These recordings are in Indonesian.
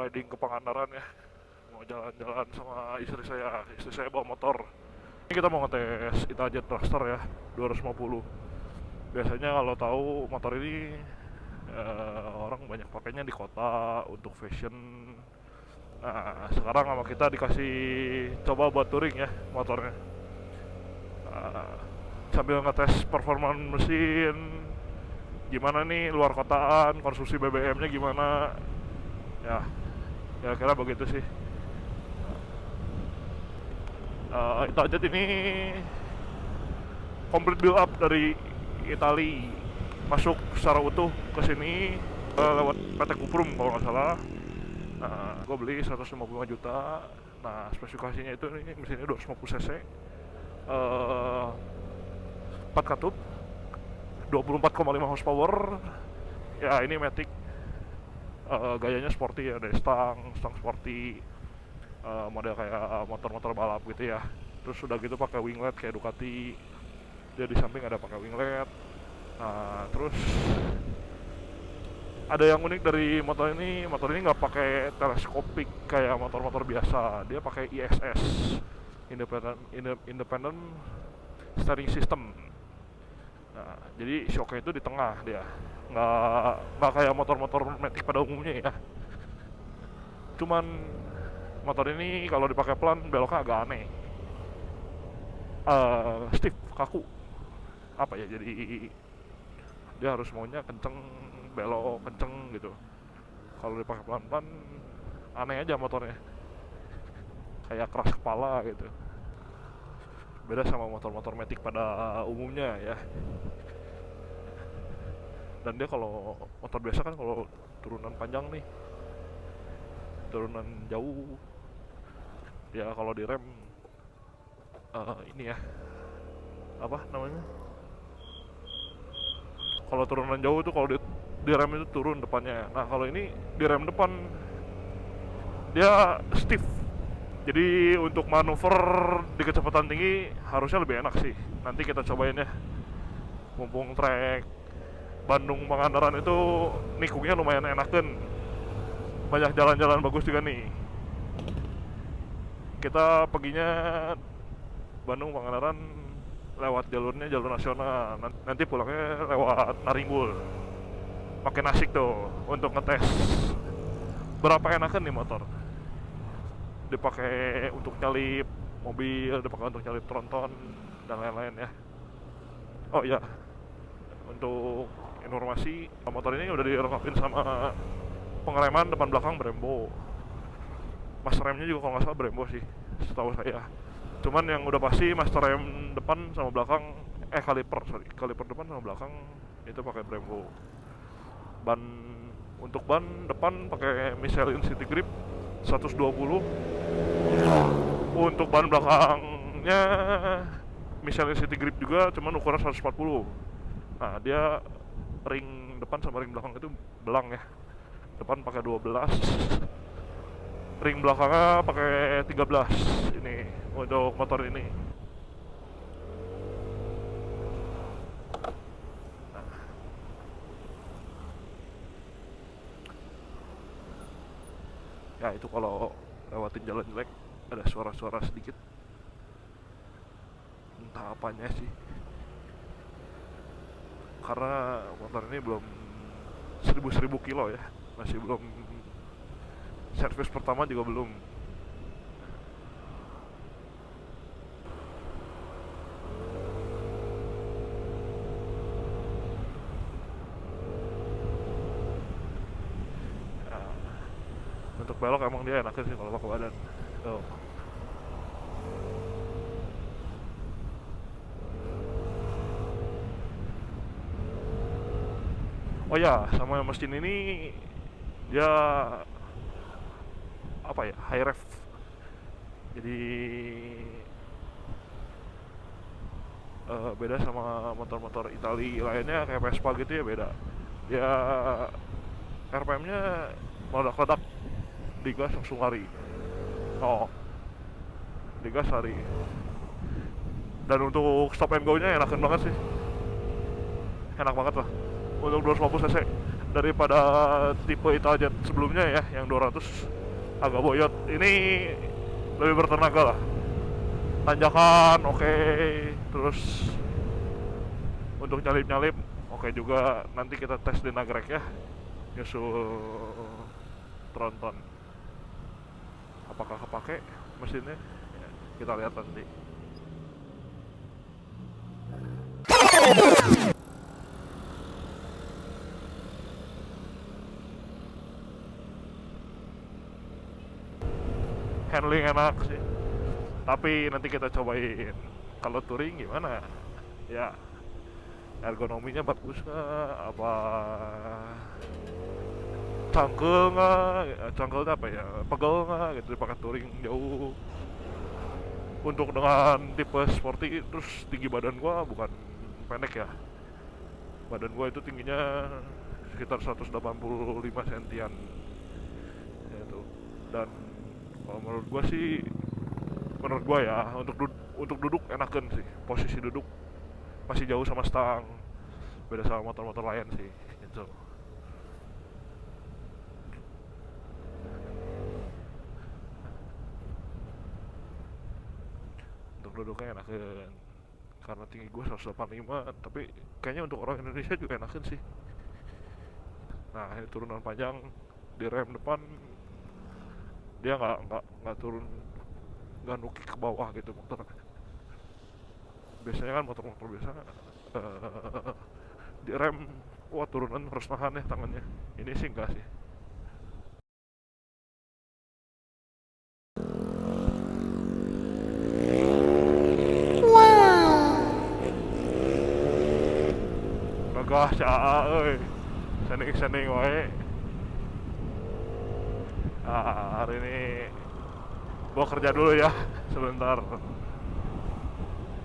riding ke Pangandaran ya, mau jalan-jalan sama istri saya bawa motor. Ini kita mau ngetes Itajet Dragster ya, 250. Biasanya kalau tahu motor ini orang banyak pakainya di kota untuk fashion. Nah, sekarang sama kita dikasih coba buat touring ya motornya. Nah, sambil ngetes performa mesin, gimana nih luar kotaan, konsumsi BBM-nya gimana. Ya, kira-kira begitu sih. Itajet ini complete build up dari Itali, masuk secara utuh ke sini lewat PT Kuprum kalau nggak salah. Nah, gue beli 155 juta. Nah, spesifikasinya itu nih mesinnya 250 cc, 4 katup, 24,5 horsepower. Ya ini Matic. Gayanya sporty ya, dari stang sporty, model kayak motor-motor balap gitu ya. Terus udah gitu pakai winglet kayak Ducati. Dia di samping ada pakai winglet. Nah, terus ada yang unik dari motor ini nggak pakai teleskopik kayak motor-motor biasa. Dia pakai ISS, independent steering system. Nah, jadi shocknya itu di tengah dia, nggak kayak motor-motor matic pada umumnya ya. Cuman motor ini kalau dipakai pelan beloknya agak aneh, stiff, kaku, apa ya, jadi dia harus maunya kenceng, belok kenceng gitu. Kalau dipakai pelan-pelan aneh aja motornya, kayak keras kepala gitu. Beda sama motor-motor matic pada umumnya ya. Dan dia kalau motor biasa kan kalau turunan panjang nih, turunan jauh, ya kalau direm ini ya, apa namanya, kalau turunan jauh tuh kalau direm itu turun depannya. Nah kalau ini direm depan dia stiff, jadi untuk manuver di kecepatan tinggi harusnya lebih enak sih. Nanti kita cobain ya, mumpung trek Bandung Pangandaran itu nikungnya lumayan enakan, banyak jalan-jalan bagus juga nih. Kita perginya Bandung Pangandaran lewat jalurnya jalur nasional, nanti pulangnya lewat Naringbul. Makin asik tuh untuk ngetes berapa enakan nih motor. Dipakai untuk nyalip mobil, dipakai untuk nyalip tronton dan lain-lain ya. Oh iya, untuk informasi, motor ini udah dilengkapin sama pengereman depan belakang Brembo. Master remnya juga kalau nggak salah Brembo sih, setahu saya. Cuman yang udah pasti master rem depan sama belakang, kaliper depan sama belakang itu pakai Brembo. Untuk ban depan pakai Michelin City Grip 120. Untuk ban belakangnya Michelin City Grip juga, cuman ukuran 140. Nah, dia ring depan sama ring belakang itu belang ya. Depan pakai 12, ring belakangnya pakai 13 ini untuk motor ini. Nah, ya itu kalau lewatin jalan jelek ada suara-suara sedikit, entah apanya sih, karena motor ini belum 1000 kilo ya, masih belum, servis pertama juga belum. Nah, untuk belok emang dia enakin sih kalau pakai badan. Tuh. Oh ya, sama mesin ini dia apa ya, high ref. Jadi beda sama motor-motor Itali lainnya kayak Vespa gitu ya, beda. Dia RPM-nya meledak-ledak, digas langsung lari. Oh, digas lari. Dan untuk stop and go-nya enakan banget sih, enak banget lah untuk 250 cc. daripada tipe Italjet sebelumnya ya, yang 200 agak boyot. Ini lebih bertenaga lah, tanjakan oke, terus untuk nyalip-nyalip oke juga. Nanti kita tes di Nagrek ya, nyusul tronton apakah kepake mesinnya ya, kita lihat nanti. Handling enak sih, tapi nanti kita cobain kalau touring gimana ya, ergonominya bagus nggak, apa cangkel nggak, cangkelnya apa ya, pegel nggak gitu dipakai touring jauh. Untuk dengan tipe sporty, terus tinggi badan gua bukan pendek ya, badan gua itu tingginya sekitar 185 sentian gitu. Dan kalau menurut gua sih, menurut gua ya, untuk duduk enakan sih, posisi duduk masih jauh sama stang, beda sama motor-motor lain sih gitu. Untuk duduknya enakan karena tinggi gue 185, tapi kayaknya untuk orang Indonesia juga enakan sih. Nah ini turunan panjang, di rem depan dia nggak turun, nggak nuki ke bawah gitu motor. Biasanya kan motor-motor biasa di rem, wah turunan harus nahan ya tangannya. Ini sih enggak sih. Gagah caa euy, sending wae. Hari ini gua kerja dulu ya sebentar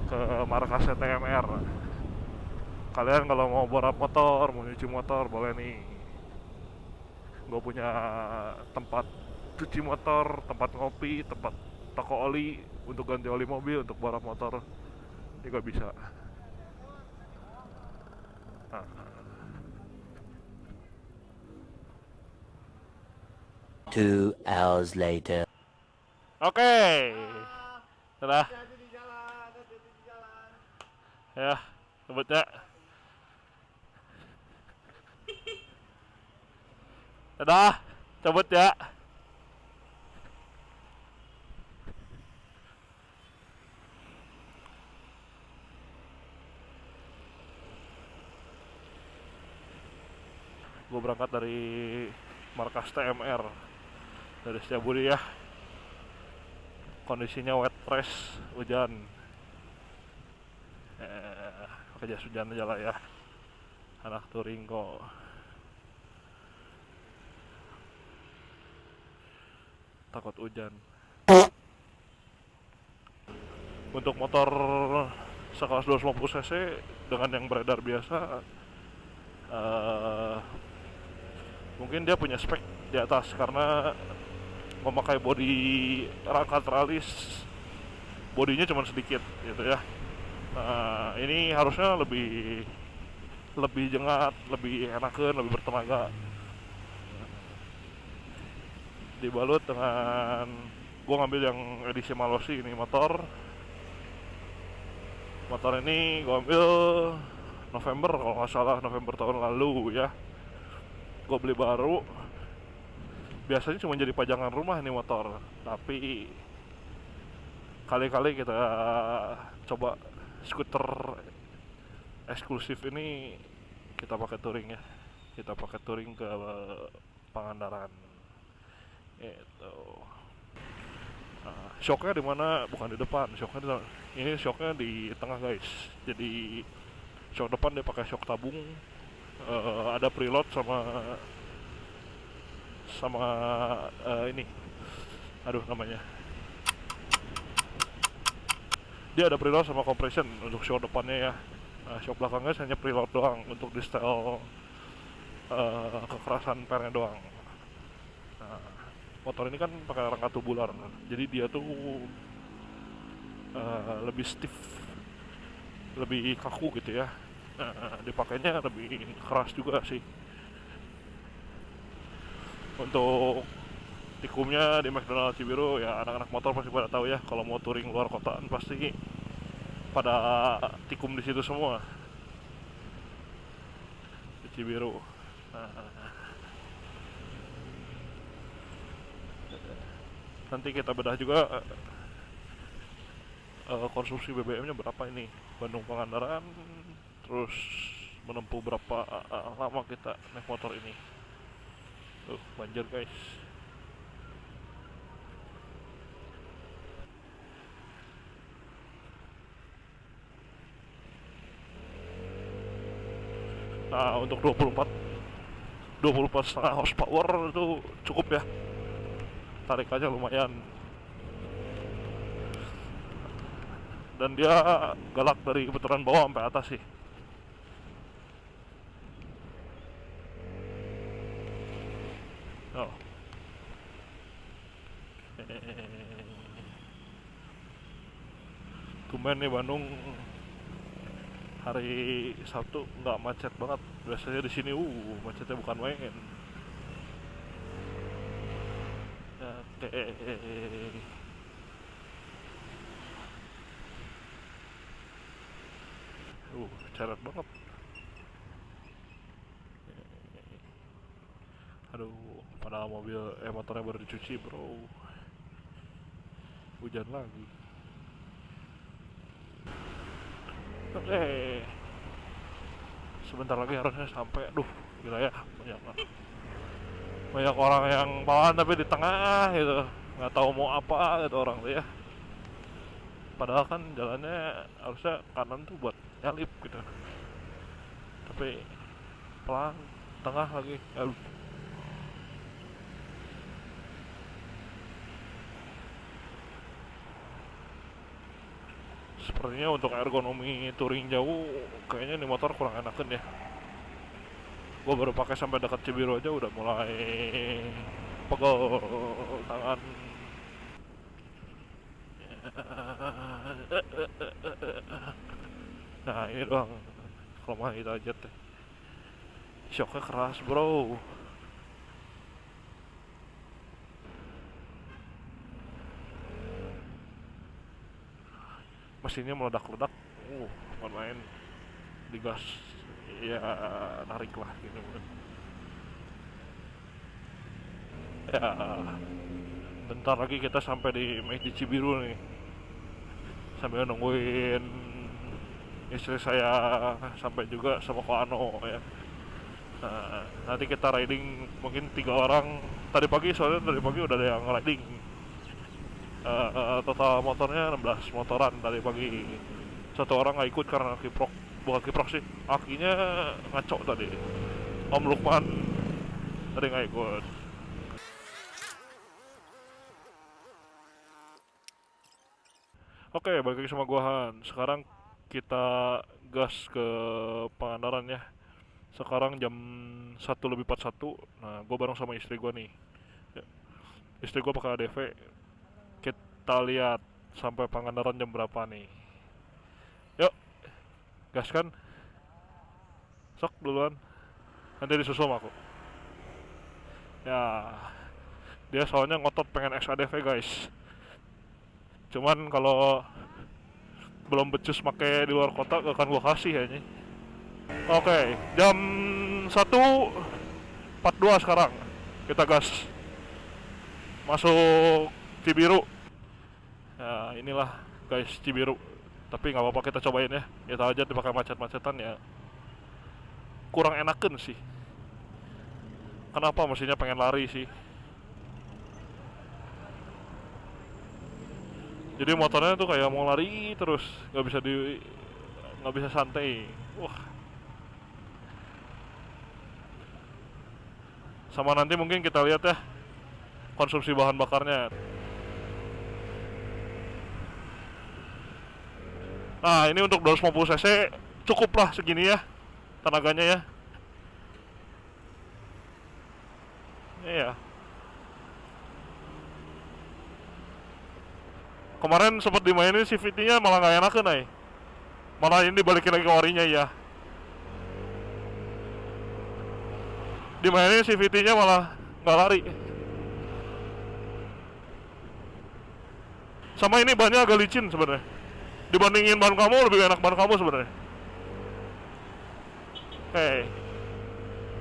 ke markas TMR. Kalian kalau mau borap motor, mau nyuci motor, boleh nih. Gue punya tempat cuci motor, tempat ngopi, tempat toko oli untuk ganti oli mobil, untuk borap motor juga bisa. Nah. 2 hours later. Oke, sudah ya, sebutnya. Sudah, cabut ya. Gue berangkat dari markas TMR dari Setiabudi ya. Kondisinya wet fresh, hujan. Pakai jas hujan aja lah ya. Anak touring kok. Takut hujan. Untuk motor sekelas 250 cc dengan yang beredar biasa, mungkin dia punya spek di atas karena memakai bodi rangka teralis, bodinya cuma sedikit gitu ya. Nah, ini harusnya lebih jengat, lebih enakan, lebih bertenaga. Dibalut dengan, gua ngambil yang edisi Malossi ini motor ini gua ambil November kalau nggak salah, November tahun lalu ya. Gua beli baru, biasanya cuma jadi pajangan rumah nih motor, tapi kali-kali kita coba skuter eksklusif ini, kita pakai touring ya, kita pakai touring ke Pangandaran itu. Nah, shocknya di mana? Bukan di depan, ini shocknya di tengah guys. Jadi shock depan dia pakai shock tabung, ada preload sama ini, aduh namanya, dia ada preload sama compression untuk shock depannya ya. Nah, shock belakangnya hanya preload doang untuk di setel kekerasan pernya doang. Nah, motor ini kan pakai rangka tubular, jadi dia tuh lebih stiff, lebih kaku gitu ya. Dipakainya lebih keras juga sih. Untuk tikumnya di McDonald Cibiru ya, anak-anak motor pasti pada tahu ya, kalau mau touring luar kotaan pasti pada tikum di situ semua di Cibiru. Nah, nanti kita bedah juga konsumsi BBM-nya berapa ini Bandung Pangandaran, terus menempuh berapa lama kita naik motor ini. Tuh banjir guys. Nah untuk 24 setengah horsepower itu cukup ya, tarikannya lumayan, dan dia galak dari putaran bawah sampai atas sih. Oh. Tumben nih Bandung hari Sabtu nggak macet banget. Biasanya di sini macetnya bukan main. Oke. Ceret banget. Aduh, padahal motornya baru dicuci bro. Hujan lagi. Oke. Sebentar lagi harusnya sampai. Aduh, gila ya, banyak orang yang bawaan tapi di tengah gitu, nggak tahu mau apa gitu orang tuh ya. Padahal kan jalannya harusnya kanan tuh buat nyalip gitu, tapi pelan, tengah lagi. Aduh. Sepertinya untuk ergonomi touring jauh kayaknya ini motor kurang enakan ya. Gue baru pakai sampai dekat Cibiru aja udah mulai pegel tangan. Nah ini doang kelemahan kita aja teh, shocknya keras bro. Mesinnya meledak-ledak, main digas ya, narik lah gitu ya. Bentar lagi kita sampai di McD Cibiru nih, sambil nungguin istri saya sampai juga sama Ko Ano ya. Nah, nanti kita riding mungkin 3 orang. Tadi pagi soalnya udah ada yang riding. Total motornya 16 motoran tadi pagi. Satu orang nggak ikut karena kiprok, bukan kiprok sih, akinya ngaco tadi. Om Lukman tadi nggak ikut. Oke, balik lagi sama gua Han. Sekarang kita gas ke Pangandaran ya. Sekarang jam 1:41. Nah, gua bareng sama istri gua nih. Ya, istri gua pakai ADV. Kita lihat sampai Pangandaran jam berapa nih. Yuk, gas kan? Sok duluan. Nanti disusul sama aku. Ya, dia soalnya ngotot pengen XADV guys. Cuman kalau belum becus make di luar kota gak akan gua kasih ya ini. Oke, jam 1:42 sekarang. Kita gas masuk Cibiru. Ya inilah guys Cibiru. Tapi nggak apa-apa, kita cobain ya. Kita aja dipakai macet-macetan ya. Kurang enakan sih. Kenapa mesinnya pengen lari sih? Jadi motornya tuh kayak mau lari terus, nggak bisa santai. Wah. Sama nanti mungkin kita lihat ya konsumsi bahan bakarnya. Nah ini untuk 250 cc cukup lah segini ya tenaganya ya. Iya. Kemarin sempat dimainin CVT-nya malah nggak enakan nih. Malah ini dibalikin lagi ke orinya ya. Dimainin CVT-nya malah nggak lari. Sama ini bannya agak licin sebenarnya. Dibandingin ban kamu lebih enak ban kamu sebenarnya.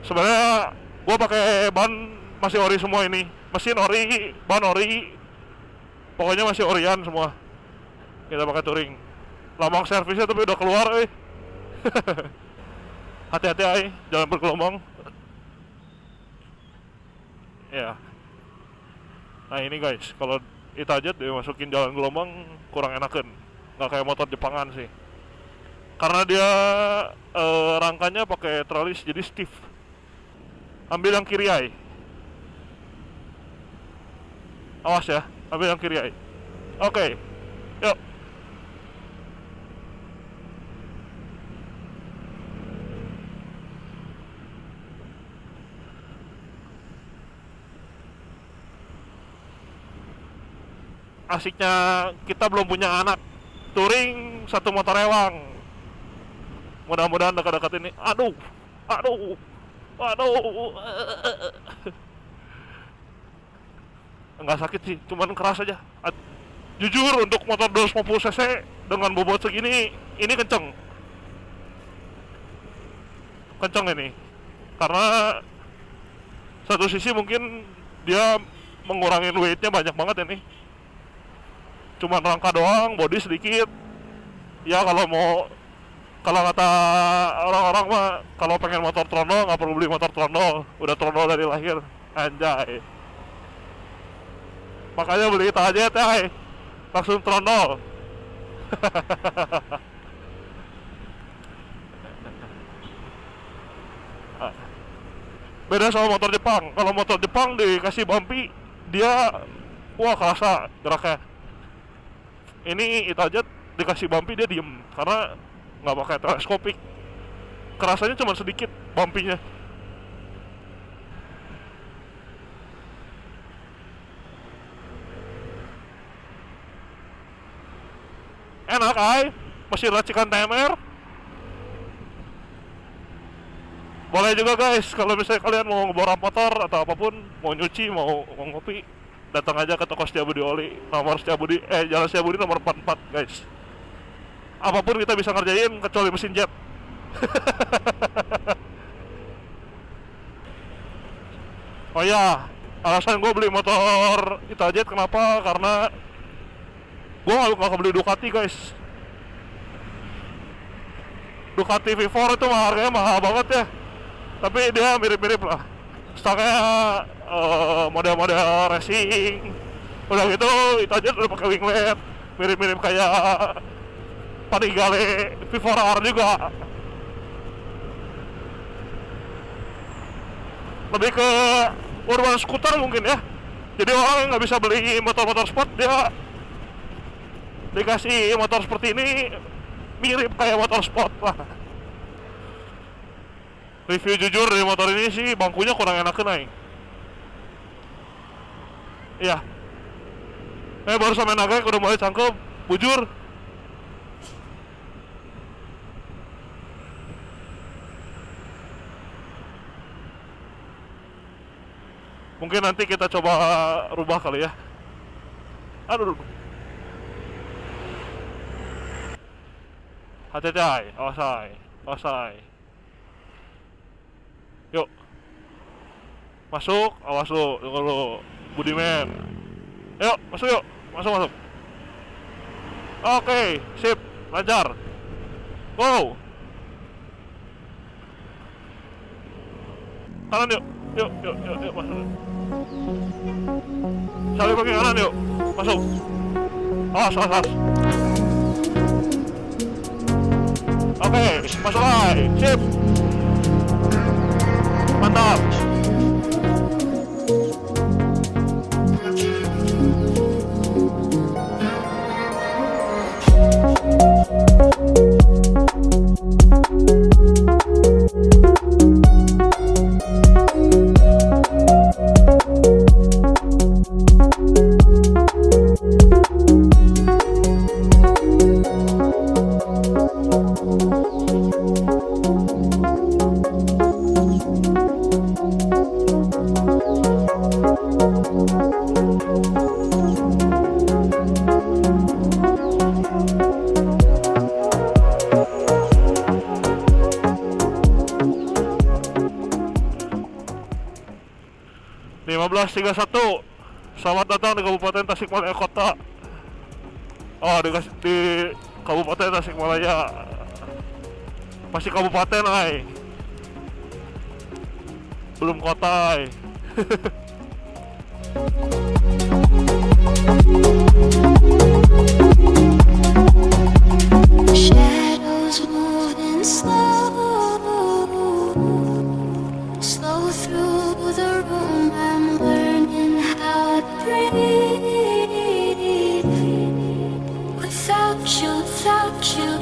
Sebenarnya gua pakai ban masih ori semua ini. Mesin ori, ban ori. Pokoknya masih orian semua. Kita pakai touring. Lambang servisnya tapi udah keluar, Hati-hati, jangan bergelombang. Ya. Nah ini guys, kalau Itajet dimasukin jalan gelombang kurang enakan. Nggak kayak motor Jepangan sih. Karena dia rangkanya pakai tralis jadi stiff. Ambil yang kiri, Awas ya, ambil yang kiri, Oke, yuk. Asiknya kita belum punya anak. Touring satu motor ewang. Mudah-mudahan dekat-dekat ini. Aduh. Enggak sakit sih, cuman keras aja. Jujur untuk motor 250 cc dengan bobot segini, ini kenceng. Kenceng ini. Karena satu sisi mungkin dia mengurangin weightnya banyak banget ini. Cuman rangka doang, body sedikit. Ya kalau kata orang-orang mah kalau pengen motor Trono nggak perlu beli motor Trono, udah Trono dari lahir, anjay. Makanya beli Itajet langsung Trono. Beda sama motor Jepang. Kalau motor Jepang dikasih bumpy, dia wah kerasa geraknya. Ini Itajet dikasih bumpy dia diem karena nggak pakai teleskopik. Kerasanya cuma sedikit bumpy-nya. Enak mesin racikan TMR. Boleh juga guys, kalau misalnya kalian mau ngebor motor atau apapun, mau nyuci, mau ngopi, datang aja ke toko Setiabudi Oli, nomor Setiabudi, Jalan Setiabudi nomor 44 guys. Apapun kita bisa ngerjain kecuali mesin jet. Oh ya, alasan gue beli motor Itajet kenapa? Karena gue gak beli Ducati guys. Ducati V4 itu harganya mahal banget ya, tapi dia mirip-mirip lah stoknya, model-model racing. Udah gitu Itajet udah pakai winglet mirip-mirip kayak Panigale V4R juga. Lebih ke urban scooter mungkin ya. Jadi orang yang nggak bisa beli motor-motor sport, dia dikasih motor seperti ini mirip kayak motor sport lah. Review jujur dari motor ini sih, bangkunya kurang enakan Iya. Baru sampai Nagrek udah mulai cangkem, bujur. Mungkin nanti kita coba rubah kali ya. Aduh. Hati-hati, awas. Yuk. Masuk, awas lu, tunggu lu. Budiman. Yuk, masuk. Oke, sip, lancar. Go. Kanan yuk, masuk. Saling pakai kanan yuk, masuk. Awas. Oke, masuk lagi, sip. Mantap. 1531. Selamat datang di Kabupaten Tasikmalaya Kota. Oh, di Kabupaten Tasikmalaya. Masih kabupaten, ay. Belum kota, ay. Shadows moving slow through the room. I'm learning how to breathe without you, without you.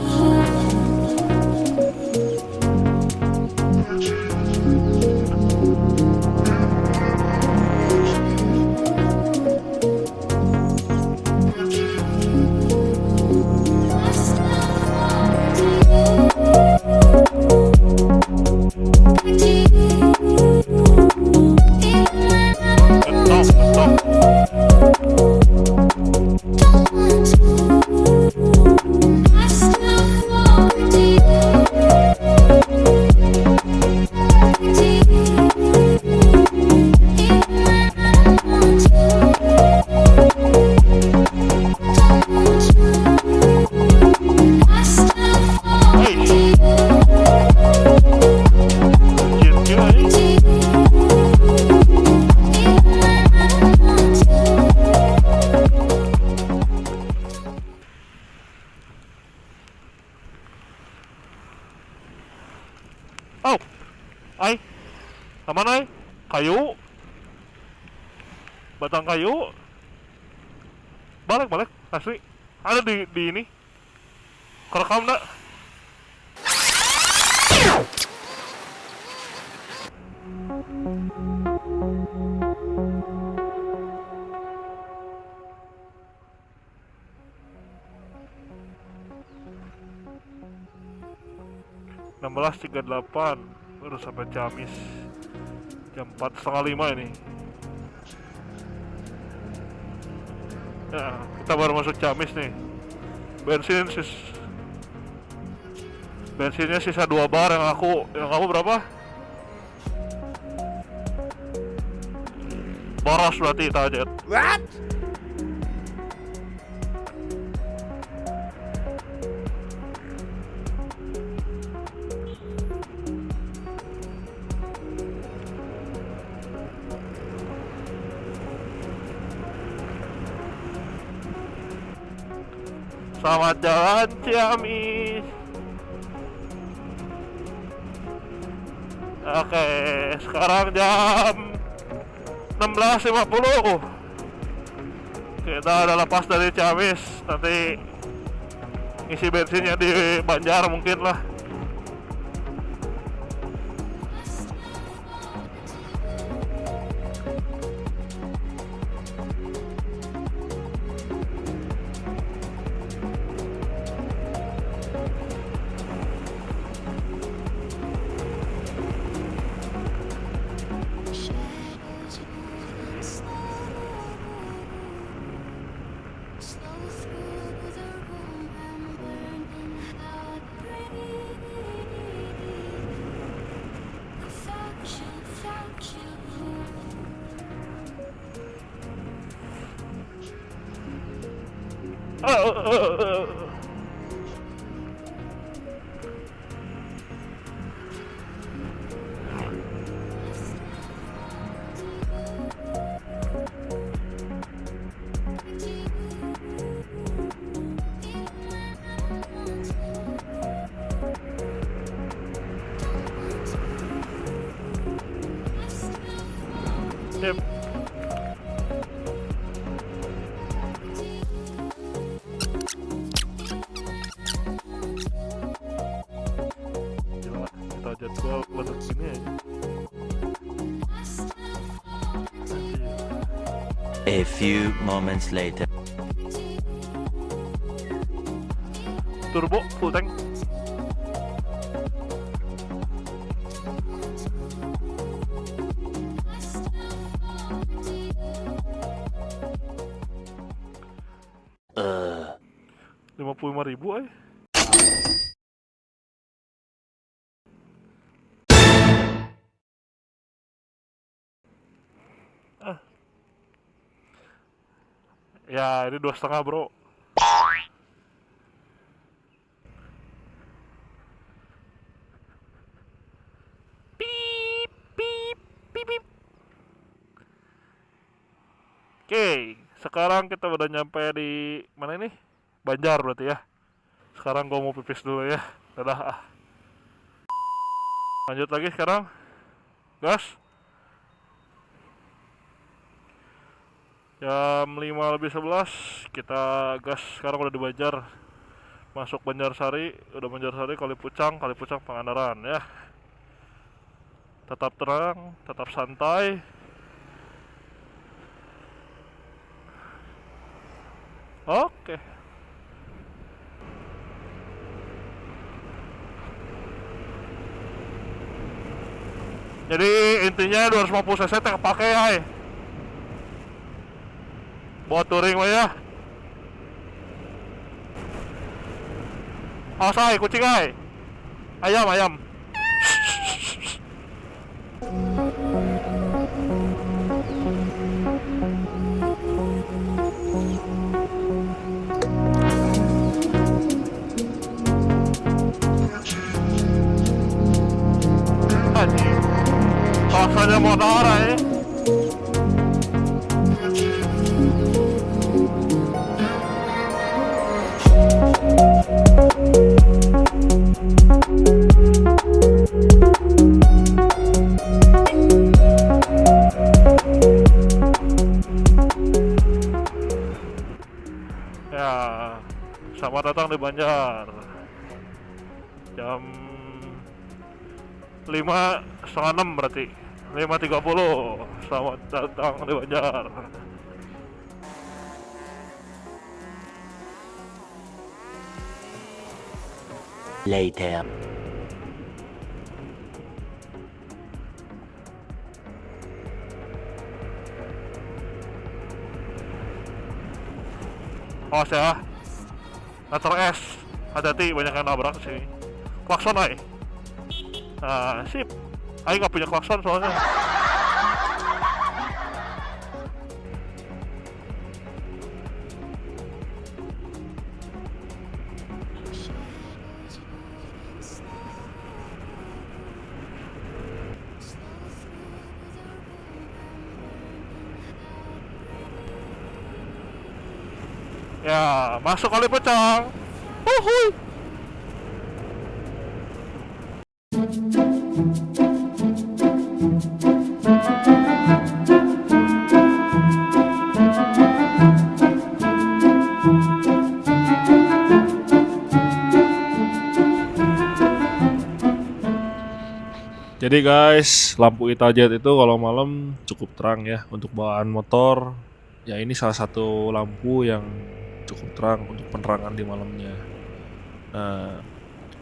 Oh, ay, tama na ay, kayu, batang kayu, balik asli, ada di ini, kerekam nak. Enam 16.38 baru sampai Ciamis jam 4:30 ini. Ya, kita baru masuk Ciamis nih. Bensinnya sisa 2 bar, yang kamu berapa? Boros berarti Tajet. What? Selamat jalan Ciamis. Oke, sekarang jam 16.50. Kita udah lepas dari Ciamis. Nanti ngisi bensinnya di Banjar mungkin lah. Yep. Gila, kita jadwal ledak gini aja. A few moments later. Turbo full tank. 55.000 eh. Ah. Ya ini 2,5 bro. Pip pip pip pip. Oke, sekarang kita udah nyampe di mana ini? Banjar berarti ya. Sekarang gua mau pipis dulu ya. Dadah. Lanjut lagi sekarang. Gas. Jam 5:11 kita gas. Sekarang udah di Banjar. Masuk Banjarsari, udah Banjarsari Kalipucang Pangandaran ya. Tetap tenang, tetap santai. Oke. Jadi intinya 250 cc teh kepake hai. Buat touring mah ya. Awas hai, kucing hai. Ayam. Anjing. Rasanya mau darah ya. Ya, selamat datang di Banjar. Jam 5:30 berarti 5:30. Selamat datang di Banjar. Later. Awas ya, letter S, hati-hati banyak yang nabrak sini. Klakson ay. Nah, sip. Ayo nggak punya klakson soalnya. Ya, masuk Kalipucang. Uhuy. Jadi guys, lampu Itajet itu kalau malam cukup terang ya untuk bawaan motor. Ya ini salah satu lampu yang cukup terang untuk penerangan di malamnya. Nah,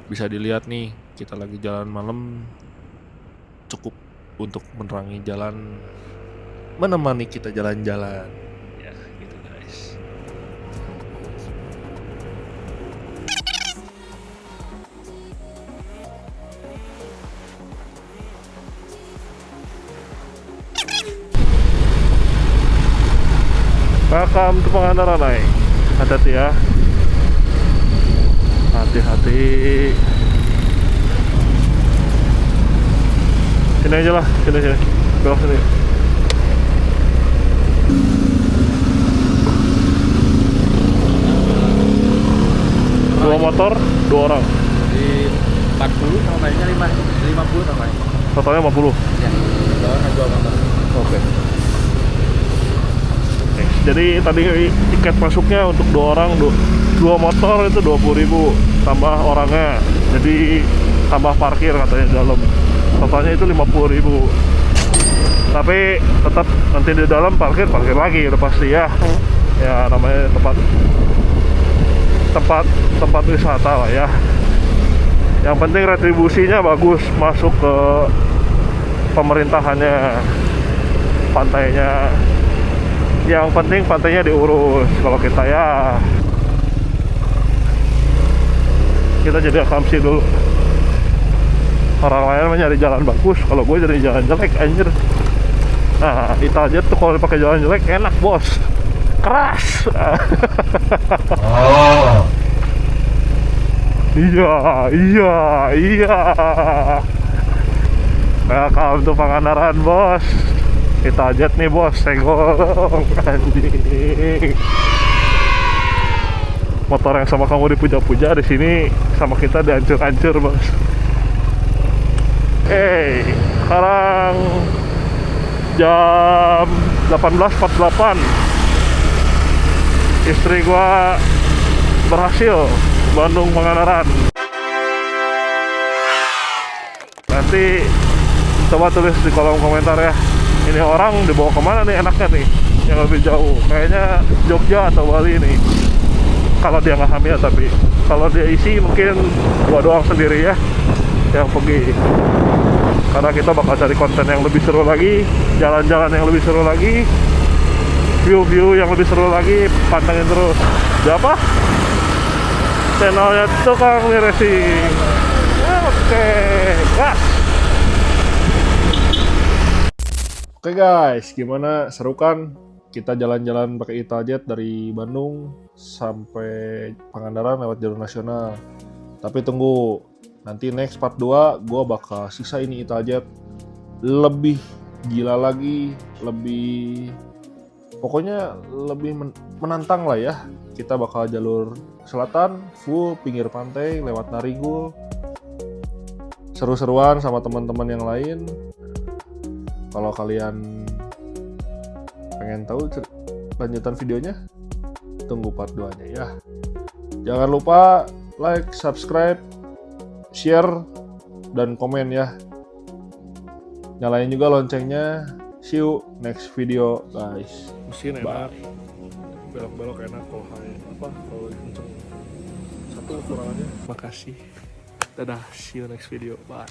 bisa dilihat nih, kita lagi jalan malam cukup untuk menerangi jalan, menemani kita jalan-jalan. Ya, gitu guys. Welcome to Pangandaran, ay. Hati-hati ya. Hati-hati. Sini aja lah, sini. Belok sini. Dua motor, 2 orang. Di 40 sama mainnya 50 sama mainnya. Totalnya 50. Ya, totalnya 2 motor. Oke. Jadi tadi tiket masuknya untuk 2 orang, 2 motor itu 20.000 tambah orangnya. Jadi tambah parkir katanya di dalam. Totalnya itu 50.000. Tapi tetap nanti di dalam parkir lagi udah pasti ya. Ya namanya tempat wisata lah ya. Yang penting retribusinya bagus, masuk ke pemerintahannya, pantainya. Yang penting pantainya diurus. Kalau kita ya kita jadi asumsi dulu. Orang lain mah nyari jalan bagus, kalau gue jadi jalan jelek anjir. Nah, Italjet tuh kalau pakai jalan jelek enak bos, keras. Iya. Welcome to Pangandaran bos. Italjet nih bos, senggol anjing. Motor yang sama kamu dipuja-puja, di sini sama kita dihancur-hancur bos. Sekarang jam 18.48. Istri gua berhasil Bandung Pangandaran. Nanti coba tulis di kolom komentar ya, ini orang dibawa kemana nih enaknya nih yang lebih jauh. Kayaknya Jogja atau Bali nih, kalau dia nggak hamil. Tapi kalau dia isi mungkin gua doang sendiri ya yang pergi, karena kita bakal cari konten yang lebih seru lagi, jalan-jalan yang lebih seru lagi, view-view yang lebih seru lagi. Pantengin terus siapa channelnya Tukang Racing. Oke, gas. Oke guys, gimana, seru kan? Kita jalan-jalan pakai Italjet dari Bandung sampai Pangandaran lewat jalur nasional. Tapi tunggu, nanti next part 2 gue bakal sisa ini Italjet lebih gila lagi, lebih pokoknya lebih menantang lah ya. Kita bakal jalur selatan, full pinggir pantai lewat Naringgul, seru-seruan sama teman-teman yang lain. Kalau kalian pengen tahu lanjutan videonya, tunggu part 2-nya ya. Jangan lupa like, subscribe, share, dan komen ya. Nyalain juga loncengnya. See you next video guys. Mesin enak, belok-belok enak. Kalau kenceng satu ukurannya. Makasih. Dadah, see you next video. Bye.